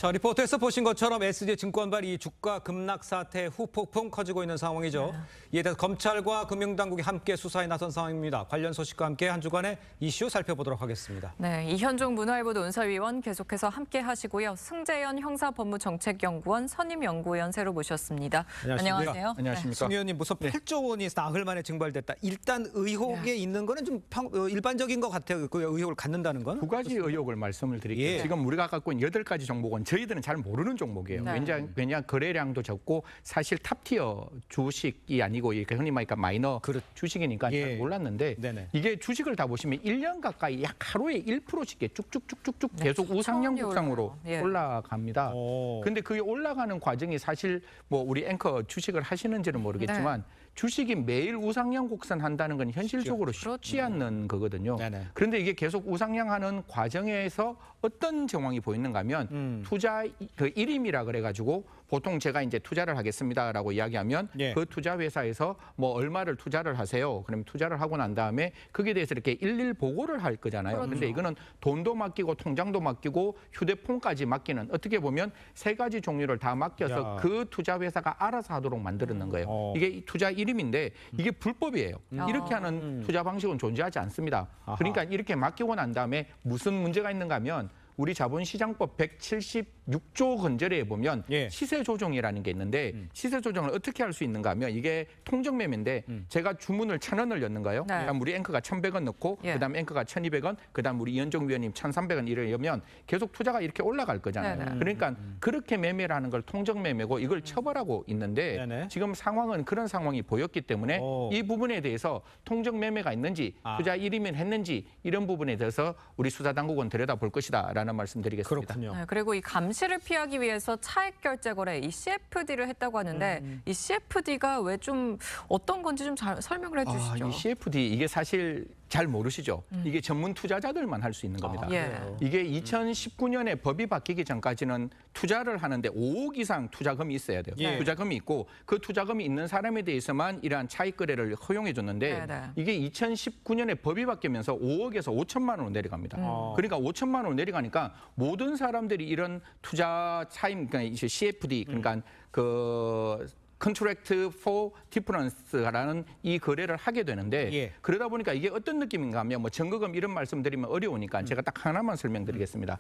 자, 리포트에서 보신 것처럼 SG증권발 이 주가 급락 사태 후폭풍 커지고 있는 상황이죠. 네. 이에 대해서 검찰과 금융당국이 함께 수사에 나선 상황입니다. 관련 소식과 함께 한 주간의 이슈 살펴보도록 하겠습니다. 네, 이현종 문화일보 논사위원 계속해서 함께 하시고요. 승재현 형사법무정책연구원 선임연구위원 새로 모셨습니다. 안녕하세요. 안녕하십니까. 승 의원님, 무슨 8조 원이 나흘 만에 증발됐다. 일단 의혹에 있는 거는 좀 일반적인 것 같아요. 그 의혹을 갖는다는 건. 두 가지 의혹을 말씀을 드릴게요. 예. 지금 우리가 갖고 있는 8가지 종목은 저희들은 잘 모르는 종목이에요. 네. 왜냐 거래량도 적고 사실 탑티어 주식이 아니고 이렇게 흔히 말하니까 마이너 주식이니까 예. 잘 몰랐는데 네네. 이게 주식을 다 보시면 1년 가까이 약 하루에 1%씩 쭉쭉쭉쭉쭉 계속 우상향 곡상으로 예. 올라갑니다. 오. 근데 그게 올라가는 과정이 사실 뭐 우리 앵커 주식을 하시는지는 모르겠지만 주식이 매일 우상향 곡선한다는 건 현실적으로 쉽지 않는 거거든요. 네네. 그런데 이게 계속 우상향하는 과정에서 어떤 정황이 보이는가 하면 투자 그 일임이라 그래가지고 보통 제가 이제 투자를 하겠습니다라고 이야기하면 예. 그 투자 회사에서 뭐 얼마를 투자를 하세요. 그러면 투자를 하고 난 다음에 거기에 대해서 이렇게 일일 보고를 할 거잖아요. 그런데 이거는 돈도 맡기고 통장도 맡기고 휴대폰까지 맡기는 어떻게 보면 세 가지 종류를 다 맡겨서 야. 그 투자 회사가 알아서 하도록 만드는 거예요. 이게 투자 일임인데 이게 불법이에요. 이렇게 하는 투자 방식은 존재하지 않습니다. 아하. 그러니까 이렇게 맡기고 난 다음에 무슨 문제가 있는가 하면 우리 자본시장법 176조 건절에 보면 예. 시세 조정이라는 게 있는데 시세 조정을 어떻게 할 수 있는가 하면 이게 통정매매인데 제가 주문을 1,000원을 넣는가요? 네. 그다음 우리 앵커가 1,100원 넣고 예. 그다음 앵커가 1,200원, 그다음 우리 이현종 위원님 1,300원 이러면 계속 투자가 이렇게 올라갈 거잖아요. 네네. 그러니까 그렇게 매매를 하는 걸 통정매매고 이걸 처벌하고 있는데 네네. 지금 상황은 그런 상황이 보였기 때문에 오. 이 부분에 대해서 통정매매가 있는지 투자 일임을 했는지 이런 부분에 대해서 우리 수사당국은 들여다볼 것이다라는 말씀드리겠습니다. 그렇군요. 네, 그리고 이 감시를 피하기 위해서 차액 결제 거래, 이 CFD를 했다고 하는데 이 CFD가 왜 좀 어떤 건지 좀 잘 설명을 해주시죠. 이 CFD 이게 사실 잘 모르시죠? 이게 전문 투자자들만 할 수 있는 겁니다. 예. 이게 2019년에 법이 바뀌기 전까지는 투자를 하는데 5억 이상 투자금이 있어야 돼요. 예. 투자금이 있고 그 투자금이 있는 사람에 대해서만 이러한 차익 거래를 허용해 줬는데 네네. 이게 2019년에 법이 바뀌면서 5억에서 5천만 원으로 내려갑니다. 그러니까 5천만 원으로 내려가니까 모든 사람들이 이런 투자 차임, 그러니까 이제 CFD, 그러니까 그 Contract for Difference라는 이 거래를 하게 되는데 예. 그러다 보니까 이게 어떤 느낌인가 하면 뭐 증거금 이런 말씀드리면 어려우니까 제가 딱 하나만 설명드리겠습니다.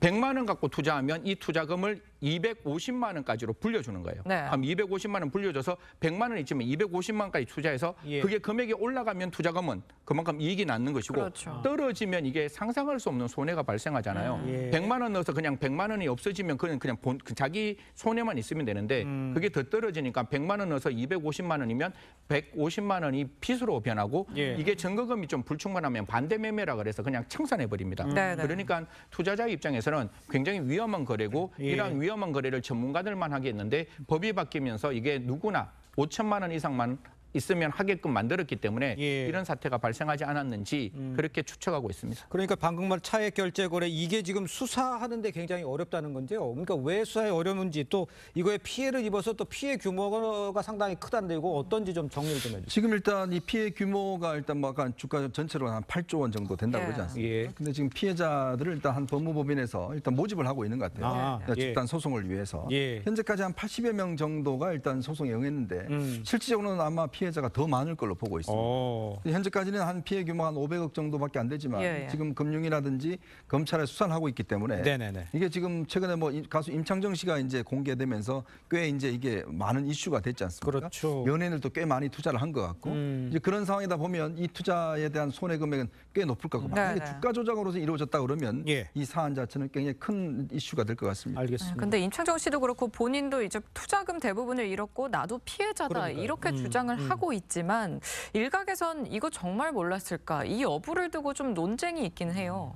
100만 원 갖고 투자하면 이 투자금을 250만 원까지로 불려주는 거예요. 네. 그럼 250만 원 불려줘서 100만 원 있지만 250만 원까지 투자해서 예. 그게 금액이 올라가면 투자금은 그만큼 이익이 남는 것이고 그렇죠. 떨어지면 이게 상상할 수 없는 손해가 발생하잖아요. 예. 100만 원 넣어서 그냥 100만 원이 없어지면 그건 그냥 자기 손해만 있으면 되는데 그게 더 떨어지니까 100만 원 넣어서 250만 원이면 150만 원이 빚으로 변하고 예. 이게 증거금이 좀 불충분하면 반대 매매라 그래서 그냥 청산해 버립니다. 네네. 그러니까 투자자 입장에서는 굉장히 위험한 거래고 예. 이러한 위험한 거래를 전문가들만 하게 했는데 법이 바뀌면서 이게 누구나 5천만 원 이상만 있으면 하게끔 만들었기 때문에 예. 이런 사태가 발생하지 않았는지 그렇게 추측하고 있습니다. 그러니까 방금 말 차액 결제 거래 이게 지금 수사하는데 굉장히 어렵다는 건데요. 그러니까 왜 수사에 어려운지 또 이거에 피해를 입어서 또 피해 규모가 상당히 크다는데 이거 어떤지 좀 정리를 좀 해주세요. 지금 일단 이 피해 규모가 일단 뭐 약간 주가 전체로 한 8조 원 정도 된다고 예. 그러지 않습니까? 예. 근데 지금 피해자들을 일단 한 법무법인에서 일단 모집을 하고 있는 것 같아요. 아, 그러니까 예. 집단 소송을 위해서. 예. 현재까지 한 80여 명 정도가 일단 소송에 응했는데 실질적으로는 아마 피해자가 더 많을 걸로 보고 있습니다. 오. 현재까지는 한 피해 규모가 한 500억 정도밖에 안 되지만 예. 지금 금융이라든지 검찰에 수사를 하고 있기 때문에 네네네. 이게 지금 최근에 뭐 가수 임창정 씨가 이제 공개되면서 꽤 이제 이게 많은 이슈가 됐지 않습니까? 그렇죠. 연예인들도 꽤 많이 투자를 한 것 같고 이제 그런 상황이다 보면 이 투자에 대한 손해 금액은 꽤 높을 거고 만약에 네네. 주가 조작으로서 이루어졌다 그러면 예. 이 사안 자체는 굉장히 큰 이슈가 될 것 같습니다. 알겠습니다. 근데 임창정 씨도 그렇고 본인도 이제 투자금 대부분을 잃었고 나도 피해자다 그러니까요. 이렇게 주장을 하고 있지만 일각에선 이거 정말 몰랐을까 이 여부를 두고 좀 논쟁이 있긴 해요.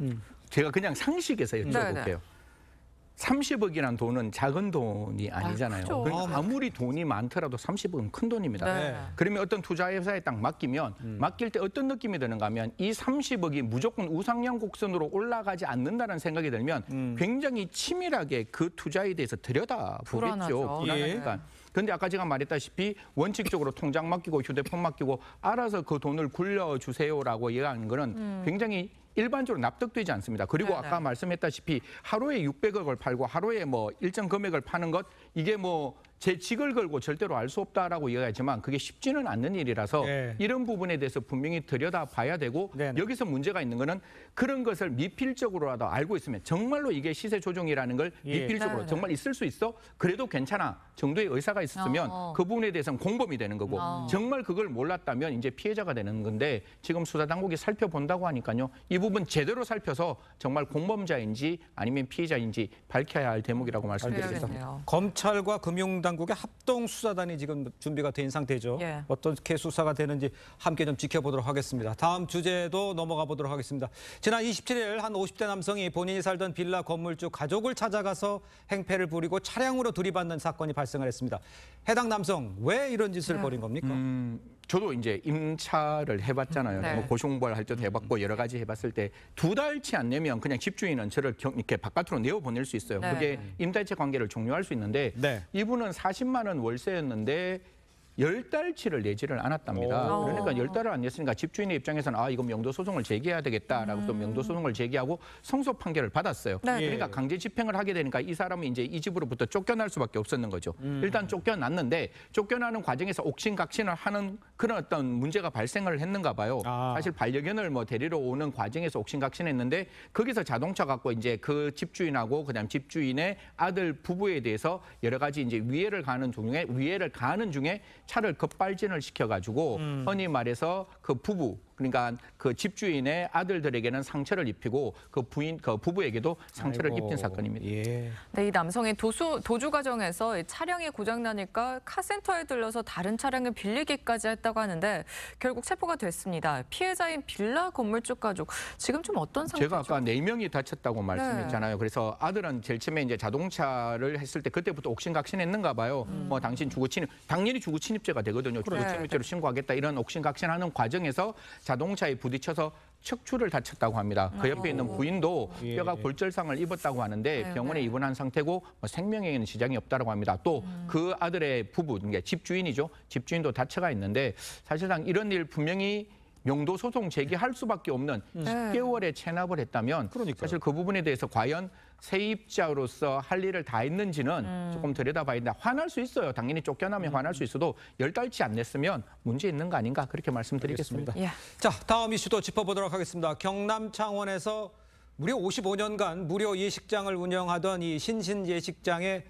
제가 그냥 상식에서 여쭤볼게요. 네네. 30억이라는 돈은 작은 돈이 아니잖아요. 크죠. 그러니까 아무리 돈이 많더라도 30억은 큰 돈입니다. 네. 그러면 어떤 투자회사에 딱 맡기면 맡길 때 어떤 느낌이 드는가 하면 이 30억이 무조건 우상향 곡선으로 올라가지 않는다는 생각이 들면 굉장히 치밀하게 그 투자에 대해서 들여다보겠죠. 불안하죠. 불안하니까. 네. 그런데 아까 제가 말했다시피 원칙적으로 통장 맡기고 휴대폰 맡기고 알아서 그 돈을 굴려주세요라고 얘기하는 거는 굉장히 일반적으로 납득되지 않습니다. 그리고 네네. 아까 말씀했다시피 하루에 600억을 팔고 하루에 뭐 일정 금액을 파는 것 이게 뭐 제 직을 걸고 절대로 알 수 없다라고 이야기하지만 그게 쉽지는 않는 일이라서 네. 이런 부분에 대해서 분명히 들여다봐야 되고 네네. 여기서 문제가 있는 거는 그런 것을 미필적으로라도 알고 있으면 정말로 이게 시세 조종이라는 걸 예. 미필적으로 네네. 정말 있을 수 있어? 그래도 괜찮아 정도의 의사가 있었으면 그 부분에 대해서는 공범이 되는 거고 정말 그걸 몰랐다면 이제 피해자가 되는 건데 지금 수사당국이 살펴본다고 하니까요. 이 부분 제대로 살펴서 정말 공범자인지 아니면 피해자인지 밝혀야 할 대목이라고 말씀드리겠습니다. 그래야겠네요. 검찰과 금융당국의 합동 수사단이 지금 준비가 된 상태죠. 예. 어떻게 수사가 되는지 함께 좀 지켜보도록 하겠습니다. 다음 주제도 넘어가 보도록 하겠습니다. 지난 27일 한 50대 남성이 본인이 살던 빌라 건물주 가족을 찾아가서 행패를 부리고 차량으로 들이받는 사건이 발생을 했습니다. 해당 남성 왜 이런 짓을 벌인 겁니까? 저도 이제 임차를 해봤잖아요. 네. 뭐 고시공부를 할 때도 해봤고 여러 가지 해봤을 때 2달치 안 내면 그냥 집주인은 저를 이렇게 바깥으로 내어보낼 수 있어요. 네. 그게 임대차 관계를 종료할 수 있는데 네. 이분은 40만 원 월세였는데 10달치를 내지를 않았답니다. 오. 그러니까 10달을 안 냈으니까 집주인의 입장에서는 아 이거 명도소송을 제기해야 되겠다라고 또 명도소송을 제기하고 성소 판결을 받았어요. 네. 그러니까 강제 집행을 하게 되니까 이 사람은 이제 이 집으로부터 쫓겨날 수밖에 없었는 거죠. 일단 쫓겨났는데 쫓겨나는 과정에서 옥신각신을 하는 그런 어떤 문제가 발생을 했는가 봐요. 아. 사실 반려견을 뭐 데리러 오는 과정에서 옥신각신했는데 거기서 자동차 갖고 이제 그 집주인하고 그다음 집주인의 아들 부부에 대해서 여러 가지 이제 위해를 가는 중에 차를 급발진을 시켜가지고 흔히 말해서 그 부부 그러니까 그 집주인의 아들들에게는 상처를 입히고 그 부부에게도 상처를 아이고. 입힌 사건입니다. 예. 네, 이 남성이 도주 과정에서 이 차량이 고장 나니까 카센터에 들러서 다른 차량을 빌리기까지 했다고 하는데 결국 체포가 됐습니다. 피해자인 빌라 건물주 가족 지금 좀 어떤 상태죠? 제가 아까 4명이 다쳤다고 말씀했잖아요. 그래서 아들은 제일 처음에 이제 자동차를 했을 때 그때부터 옥신각신했는가 봐요. 뭐 당신 당연히 주거 침입죄가 되거든요. 주거 침입죄로 신고하겠다 이런 옥신각신하는 과정에서 자동차에 부딪혀서 척추를 다쳤다고 합니다. 그 옆에 있는 부인도 예. 뼈가 골절상을 입었다고 하는데 네, 병원에 네. 입원한 상태고 뭐 생명에는 지장이 없다고 합니다. 또 그 아들의 부부, 그러니까 집주인이죠. 집주인도 다쳐가 있는데 사실상 이런 일 분명히 명도 소송 제기할 수밖에 없는 10개월의 체납을 했다면 그러니까요. 사실 그 부분에 대해서 과연 세입자로서 할 일을 다 했는지는 조금 들여다봐야 된다. 화날 수 있어요. 당연히 쫓겨나면 화날 수 있어도 10달치 안 냈으면 문제 있는 거 아닌가 그렇게 말씀드리겠습니다. 예. 자, 다음 이슈도 짚어보도록 하겠습니다. 경남 창원에서 무려 55년간 무료 예식장을 운영하던 이 신신 예식장의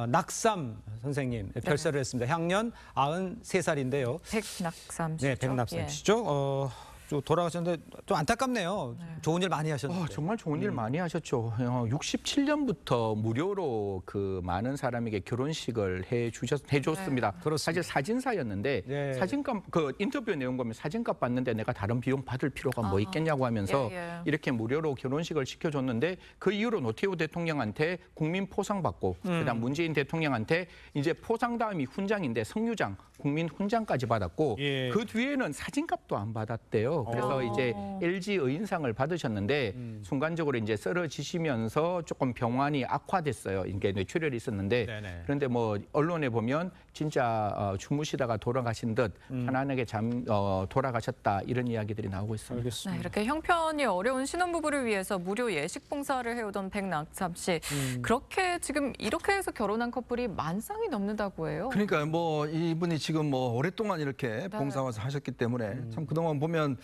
낙삼 선생님 별세를 했습니다. 향년 93살인데요. 백낙삼 씨죠. 네, 백낙삼 예. 씨죠. 좀 돌아가셨는데 좀 안타깝네요. 좋은 일 많이 하셨는데. 정말 좋은 일 많이 하셨죠. 67년부터 무료로 그 많은 사람에게 결혼식을 해줬습니다. 그렇습니다. 사실 사진사였는데 네. 사진값 그 인터뷰 내용 보면 사진값 받는데 내가 다른 비용 받을 필요가 뭐 있겠냐고 하면서 예, 예. 이렇게 무료로 결혼식을 시켜줬는데 그 이후로 노태우 대통령한테 국민 포상 받고 그다음 문재인 대통령한테 이제 포상 다음이 훈장인데 성유장, 국민 훈장까지 받았고 예. 그 뒤에는 사진값도 안 받았대요. 그래서 이제 LG 의인상을 받으셨는데 순간적으로 이제 쓰러지시면서 조금 병환이 악화됐어요. 이게 뇌출혈이 있었는데 네네. 그런데 뭐 언론에 보면 진짜 주무시다가 돌아가신 듯 편안하게 돌아가셨다 이런 이야기들이 나오고 있습니다. 알겠습니다. 네, 이렇게 형편이 어려운 신혼부부를 위해서 무료 예식 봉사를 해오던 백낙삼 씨. 그렇게 지금 이렇게 해서 결혼한 커플이 10,000쌍이 넘는다고 해요. 그러니까 뭐 이분이 지금 뭐 오랫동안 이렇게 봉사와서 하셨기 때문에 참 그동안 보면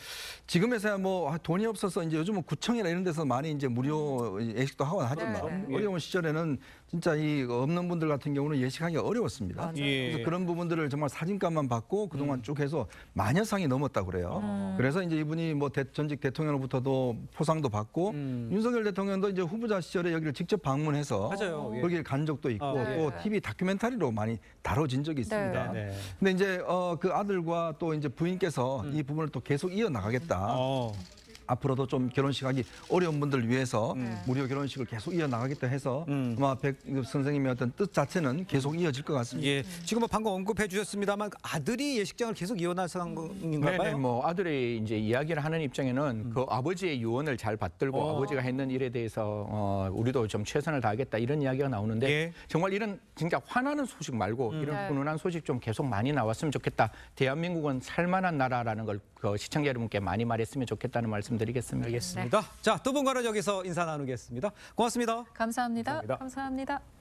지금에서야 뭐 돈이 없어서 이제 요즘은 구청이나 이런 데서 많이 이제 무료 예식도 하곤 하지만 네. 어려운 시절에는 진짜 이 없는 분들 같은 경우는 예식하기가 어려웠습니다. 맞아요. 예. 그래서 그런 부분들을 정말 사진값만 받고 그동안 쭉 해서 만여 쌍이 넘었다고 그래요. 그래서 이제 이분이 뭐 전직 대통령으로부터도 포상도 받고 윤석열 대통령도 이제 후보자 시절에 여기를 직접 방문해서 맞아요. 예. 거기에 간 적도 있고 네. 또 TV 다큐멘터리로 많이 다뤄진 적이 있습니다. 네. 근데 이제 그 아들과 또 이제 부인께서 이 부분을 또 계속 이어나가겠다. 앞으로도 좀 결혼식 하기 어려운 분들 위해서 무료 결혼식을 계속 이어나가겠다 해서 아마 백 선생님의 어떤 뜻 자체는 계속 이어질 것 같습니다. 예, 지금 뭐 방금 언급해 주셨습니다만 아들이 예식장을 계속 이어날 상황인가요? 네네, 뭐 아들이 이제 이야기를 하는 입장에는 그 아버지의 유언을 잘 받들고 아버지가 했는 일에 대해서 우리도 좀 최선을 다하겠다 이런 이야기가 나오는데 예. 정말 이런 진짜 화나는 소식 말고 이런 훈훈한 소식 좀 계속 많이 나왔으면 좋겠다. 대한민국은 살만한 나라라는 걸 그 시청자 여러분께 많이 말했으면 좋겠다는 말씀드리겠습니다. 알겠습니다. 자, 두 분과는 여기서 인사 나누겠습니다. 고맙습니다. 감사합니다. 감사합니다. 감사합니다.